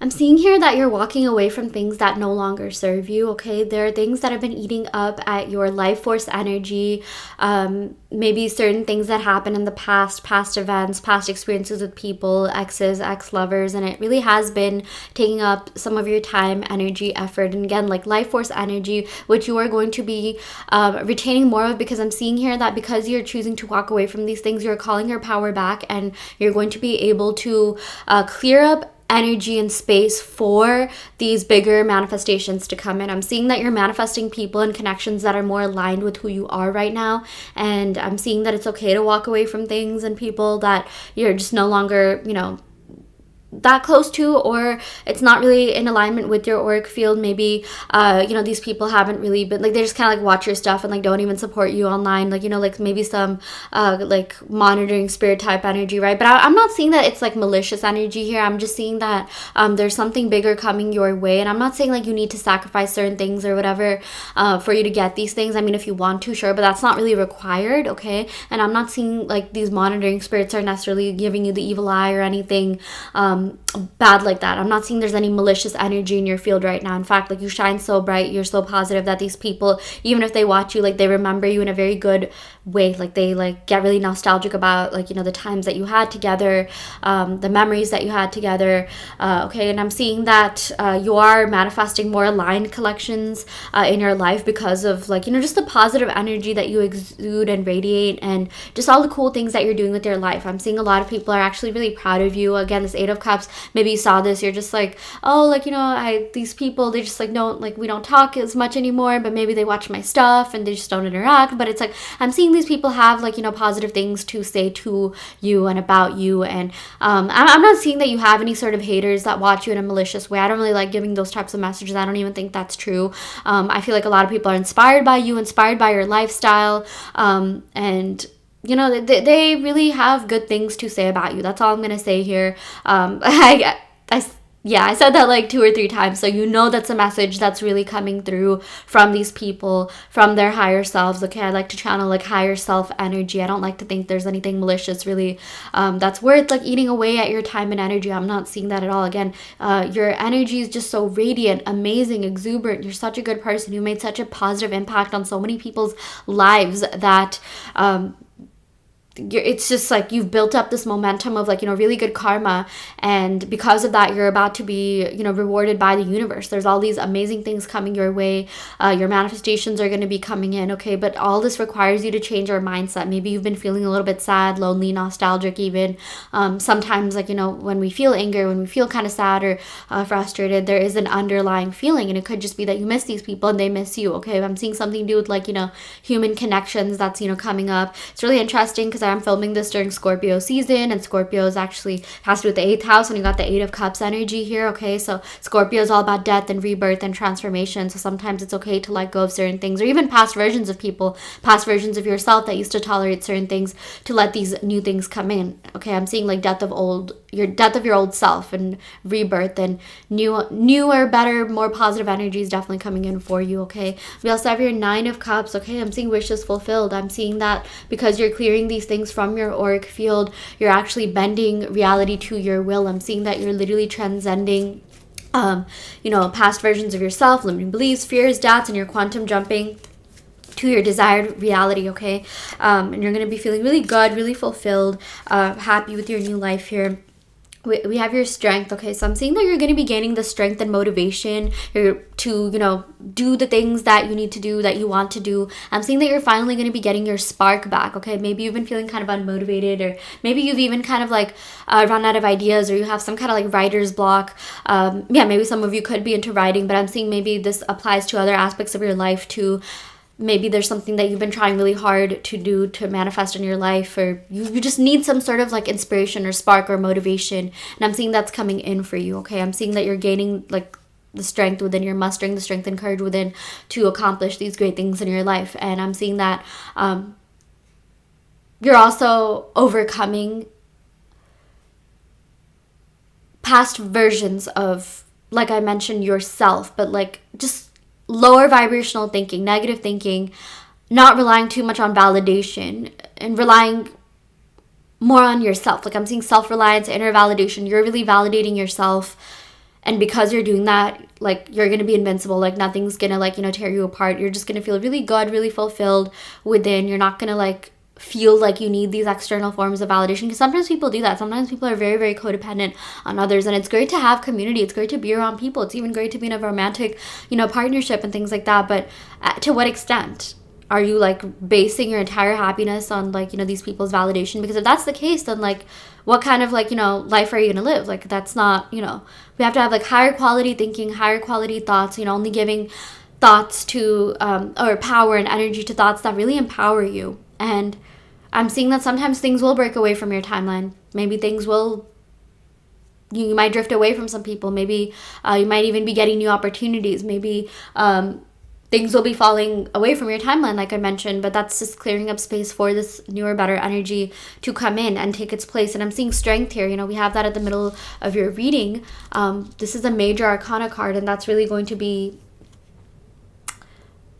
I'm seeing here that you're walking away from things that no longer serve you, okay? There are things that have been eating up at your life force energy. Maybe certain things that happened in the past events, past experiences with people, exes, ex-lovers, and it really has been taking up some of your time, energy, effort, and again, like life force energy, which you are going to be retaining more of, because I'm seeing here that because you're choosing to walk away from these things, you're calling your power back, and you're going to be able to clear up energy and space for these bigger manifestations to come in. I'm seeing that you're manifesting people and connections that are more aligned with who you are right now. And I'm seeing that it's okay to walk away from things and people that you're just no longer, that close to, or it's not really in alignment with your auric field. Maybe these people haven't really been like, they just kind of like watch your stuff and like don't even support you online, like maybe some like monitoring spirit type energy, right? But I'm not seeing that it's like malicious energy here. I'm just seeing that there's something bigger coming your way, and I'm not saying like you need to sacrifice certain things or whatever for you to get these things. I mean, if you want to, sure, but that's not really required, okay? And I'm not seeing like these monitoring spirits are necessarily giving you the evil eye or anything bad like that. I'm not seeing there's any malicious energy in your field right now. In fact, like, you shine so bright, you're so positive that these people, even if they watch you, like, they remember you in a very good way. Like, they like get really nostalgic about like, the times that you had together, the memories that you had together. Okay, and I'm seeing that you are manifesting more aligned collections in your life because of like, just the positive energy that you exude and radiate, and just all the cool things that you're doing with your life. I'm seeing a lot of people are actually really proud of you. Again, this Eight of Cups, maybe you saw this, you're just like, oh, like, these people, they just like don't, like, we don't talk as much anymore, but maybe they watch my stuff and they just don't interact. But it's like, I'm seeing these people have like, positive things to say to you and about you. And I'm not seeing that you have any sort of haters that watch you in a malicious way. I don't really like giving those types of messages. I don't even think that's true. I feel like a lot of people are inspired by you, inspired by your lifestyle, and they really have good things to say about you. That's all I'm gonna say here. I said that like 2 or 3 times, so that's a message that's really coming through from these people, from their higher selves. Okay, I like to channel like higher self energy. I don't like to think there's anything malicious really that's worth like eating away at your time and energy. I'm not seeing that at all. Again, your energy is just so radiant, amazing, exuberant. You're such a good person. You made such a positive impact on so many people's lives that it's just like you've built up this momentum of like really good karma, and because of that you're about to be rewarded by the universe. There's all these amazing things coming your way. Your manifestations are going to be coming in, okay? But all this requires you to change your mindset. Maybe you've been feeling a little bit sad, lonely, nostalgic even. Sometimes like when we feel anger, when we feel kind of sad or frustrated, there is an underlying feeling, and it could just be that you miss these people and they miss you, okay? I'm seeing something to do with like human connections that's coming up. It's really interesting because I'm filming this during Scorpio season, and Scorpio is actually has to do with the 8th house, and you got the 8 of Cups energy here, okay? So Scorpio is all about death and rebirth and transformation. So sometimes it's okay to let go of certain things, or even past versions of people, past versions of yourself that used to tolerate certain things, to let these new things come in, okay? I'm seeing like death of your old self and rebirth, and newer, better, more positive energy is definitely coming in for you, okay? We also have your 9 of Cups, okay? I'm seeing wishes fulfilled. I'm seeing that because you're clearing these things from your auric field, you're actually bending reality to your will. I'm seeing that you're literally transcending past versions of yourself, limiting beliefs, fears, doubts, and you're quantum jumping to your desired reality, okay? And you're going to be feeling really good, really fulfilled, happy with your new life here. We have your strength, okay? So I'm seeing that you're going to be gaining the strength and motivation to, do the things that you need to do, that you want to do. I'm seeing that you're finally going to be getting your spark back, okay? Maybe you've been feeling kind of unmotivated, or maybe you've even kind of like run out of ideas, or you have some kind of like writer's block. Maybe some of you could be into writing, but I'm seeing maybe this applies to other aspects of your life too. Maybe there's something that you've been trying really hard to do to manifest in your life, or you just need some sort of like inspiration or spark or motivation. And I'm seeing that's coming in for you, okay? I'm seeing that you're gaining like the strength within, you're mustering the strength and courage within to accomplish these great things in your life. And I'm seeing that you're also overcoming past versions of, like I mentioned, yourself, but like just lower vibrational thinking, negative thinking, not relying too much on validation and relying more on yourself. Like I'm seeing self-reliance, inner validation. You're really validating yourself And because you're doing that, like, you're going to be invincible. Like, nothing's going to, like, tear you apart. You're just going to feel really good, really fulfilled within. You're not going to, like, feel like you need these external forms of validation, because sometimes people do that. Sometimes people are very, very codependent on others, and it's great to have community. It's great to be around people. It's even great to be in a romantic, partnership and things like that. But to what extent? Are you, like, basing your entire happiness on, like, these people's validation? Because if that's the case, then, like, what kind of, like, life are you gonna live? Like, that's not, we have to have, like, higher quality thinking, higher quality thoughts, only giving thoughts to, or power and energy to thoughts that really empower you. And I'm seeing that sometimes things will break away from your timeline. Maybe you might drift away from some people. Maybe you might even be getting new opportunities. Maybe, things will be falling away from your timeline, like I mentioned, but that's just clearing up space for this newer, better energy to come in and take its place. And I'm seeing strength here. We have that at the middle of your reading. This is a major arcana card, and that's really going to be,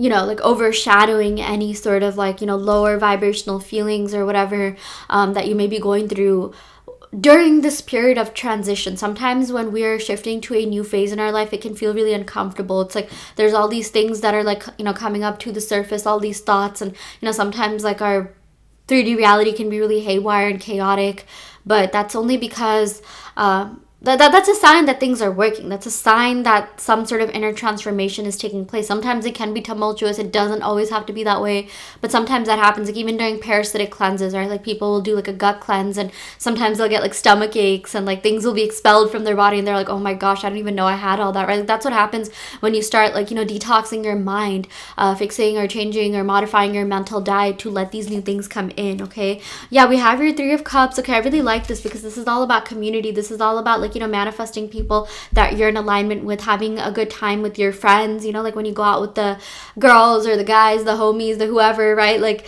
like, overshadowing any sort of, like, lower vibrational feelings or whatever that you may be going through during this period of transition. Sometimes when we're shifting to a new phase in our life, it can feel really uncomfortable. It's like there's all these things that are, like, coming up to the surface, all these thoughts, and sometimes, like, our 3D reality can be really haywire and chaotic, but that's only because that's a sign that things are working. That's a sign that some sort of inner transformation is taking place. Sometimes it can be tumultuous. It doesn't always have to be that way, but sometimes that happens. Like, even during parasitic cleanses, right? Like, people will do, like, a gut cleanse, and sometimes they'll get, like, stomach aches, and, like, things will be expelled from their body, and they're like, oh my gosh, I don't even know I had all that, right? Like, that's what happens when you start, like, detoxing your mind, fixing or changing or modifying your mental diet to let these new things come in. Okay, yeah, we have your 3 of Cups. Okay, I really like this because this is all about community. This is all about, like, manifesting people that you're in alignment with, having a good time with your friends, like when you go out with the girls or the guys, the homies, the whoever, right? Like,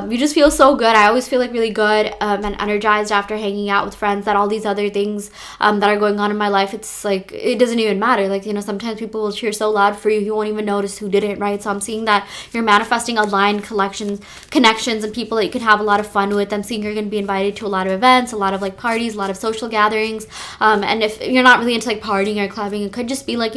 you just feel so good. I always feel, like, really good and energized after hanging out with friends, that all these other things that are going on in my life, it's like, it doesn't even matter. Like, sometimes people will cheer so loud for you, you won't even notice who did it, right? So I'm seeing that you're manifesting aligned connections and people that you can have a lot of fun with. I'm seeing you're going to be invited to a lot of events, a lot of, like, parties, a lot of social gatherings, and if you're not really into, like, partying or clubbing, it could just be, like,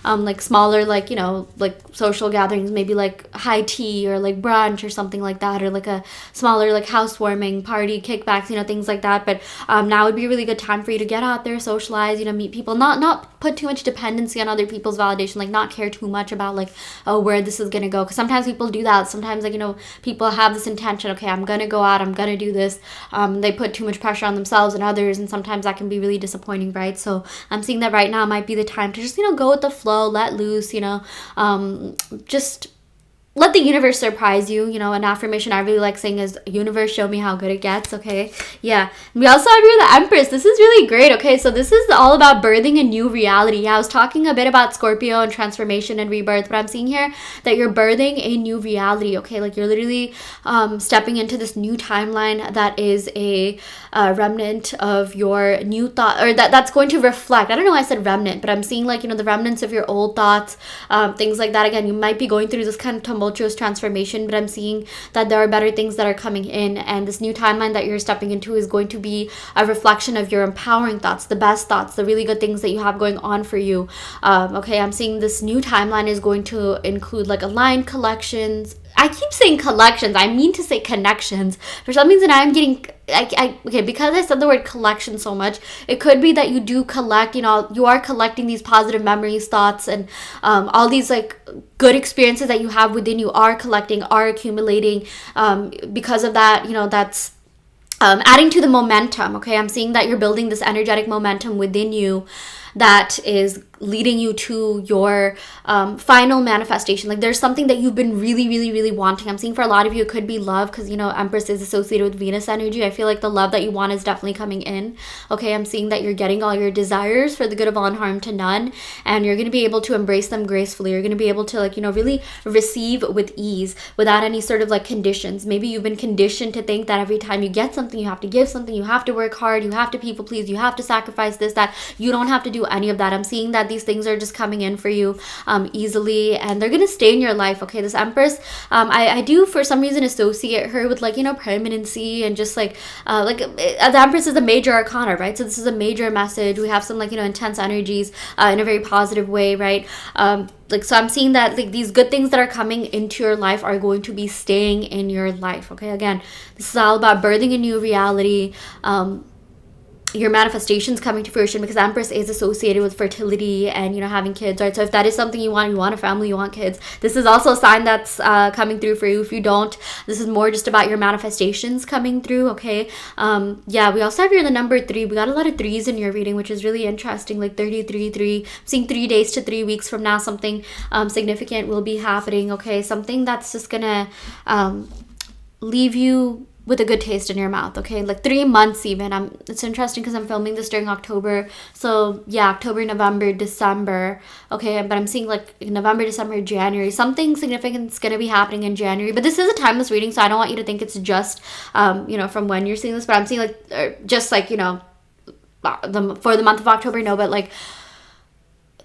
like, smaller, like, like, social gatherings, maybe, like, high tea or, like, brunch or something like that, or, like, a smaller, like, housewarming party, kickbacks, things like that. But now would be a really good time for you to get out there, socialize, meet people, not put too much dependency on other people's validation, like, not care too much about, like, where this is gonna go, because sometimes people do that. Sometimes, like, people have this intention, okay, I'm gonna go out, I'm gonna do this, they put too much pressure on themselves and others, and sometimes that can be really disappointing, right? So I'm seeing that right now might be the time to just, go with the flow, let loose, just let the universe surprise you. An affirmation I really like saying is, universe, show me how good it gets. Okay, yeah. We also have here the Empress. This is really great. Okay, so this is all about birthing a new reality. Yeah, I was talking a bit about Scorpio and transformation and rebirth, but I'm seeing here that you're birthing a new reality. Okay, like, you're literally stepping into this new timeline that is a remnant of your new thought, or that's going to reflect, I don't know why I said remnant, but I'm seeing, like, the remnants of your old thoughts, things like that. Again, you might be going through this kind of tumultuous transformation, but I'm seeing that there are better things that are coming in, and this new timeline that you're stepping into is going to be a reflection of your empowering thoughts, the best thoughts, the really good things that you have going on for you. Okay, I'm seeing this new timeline is going to include, like, aligned collections. I keep saying collections. I mean to say connections. For some reason, I'm getting... okay, because I said the word collection so much, it could be that you do collect, you are collecting these positive memories, thoughts, and all these, like, good experiences that you have within you are collecting, are accumulating. Because of that, that's adding to the momentum. Okay, I'm seeing that you're building this energetic momentum within you that is leading you to your final manifestation. Like, there's something that you've been really, really, really wanting. I'm seeing for a lot of you, it could be love, because, Empress is associated with Venus energy. I feel like the love that you want is definitely coming in. Okay, I'm seeing that you're getting all your desires for the good of all and harm to none, and you're going to be able to embrace them gracefully. You're going to be able to, like, really receive with ease without any sort of, like, conditions. Maybe you've been conditioned to think that every time you get something, you have to give something, you have to work hard, you have to people please, you have to sacrifice this, that. You don't have to do any of that. I'm seeing that these things are just coming in for you easily, and they're gonna stay in your life. Okay, this Empress, I do for some reason associate her with like, you know, permanency, and just like the Empress is a major arcana, right? So this is a major message. We have some like, you know, intense energies in a very positive way, right? Like, so I'm seeing that like these good things that are coming into your life are going to be staying in your life. Okay, again, this is all about birthing a new reality. Your manifestations coming to fruition, because Empress is associated with fertility and, you know, having kids, right? So if that is something you want a family, you want kids, this is also a sign that's coming through for you. If you don't, this is more just about your manifestations coming through. Okay, yeah, we also have here the number 3. We got a lot of 3s in your reading, which is really interesting, like 33, 3. I'm seeing 3 days to 3 weeks from now something significant will be happening. Okay, something that's just gonna leave you with a good taste in your mouth. Okay, like 3 months even. It's interesting because I'm filming this during October, so yeah, October, November, December. Okay, but I'm seeing like November, December, January, something significant is gonna be happening in January. But this is a timeless reading, so I don't want you to think it's just you know, from when you're seeing this, but I'm seeing like just like, you know, for the month of October. No, but like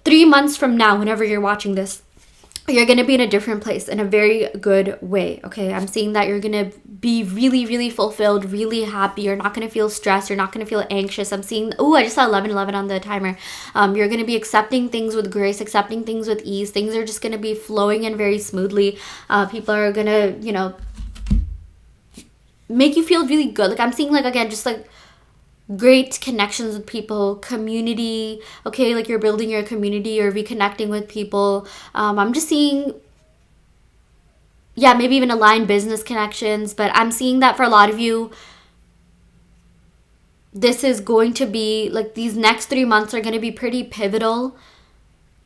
3 months from now, whenever you're watching this, you're going to be in a different place in a very good way. Okay, I'm seeing that you're going to be really, really fulfilled, really happy. You're not going to feel stressed. You're not going to feel anxious. I'm seeing, oh, I just saw 11:11 on the timer. You're going to be accepting things with grace, accepting things with ease. Things are just going to be flowing in very smoothly. People are going to, you know, make you feel really good. Like, I'm seeing, like, again, just like great connections with people, community. Okay, like you're building your community or reconnecting with people. I'm just seeing, yeah, maybe even aligned business connections, but I'm seeing that for a lot of you, this is going to be like, these next 3 months are going to be pretty pivotal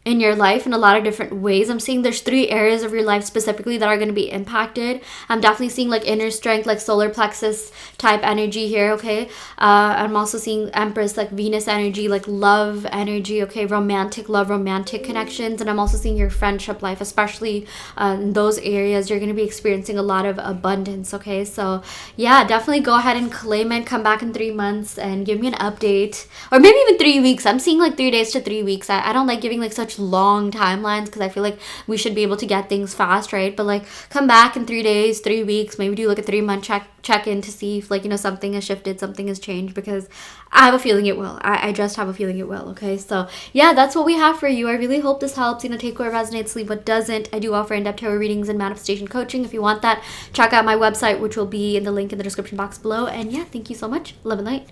in your life in a lot of different ways. I'm seeing there's 3 areas of your life specifically that are going to be impacted. I'm definitely seeing like inner strength, like solar plexus type energy here. Okay, I'm also seeing Empress, like Venus energy, like love energy. Okay, romantic love, romantic connections. And I'm also seeing your friendship life, especially in those areas, you're going to be experiencing a lot of abundance. Okay, so yeah, definitely go ahead and claim it. Come back in 3 months and give me an update, or maybe even 3 weeks. I'm seeing like 3 days to 3 weeks. I don't like giving like such long timelines, because I feel like we should be able to get things fast, right? But like, come back in 3 days, 3 weeks, maybe do like a 3-month check in to see if, like, you know, something has shifted, something has changed, because I have a feeling it will. I just have a feeling it will. Okay, so yeah, that's what we have for you. I really hope this helps. You know, take what resonates, leave what doesn't. I do offer in-depth tarot readings and manifestation coaching. If you want that, check out my website, which will be in the link in the description box below. And yeah, thank you so much. Love and light.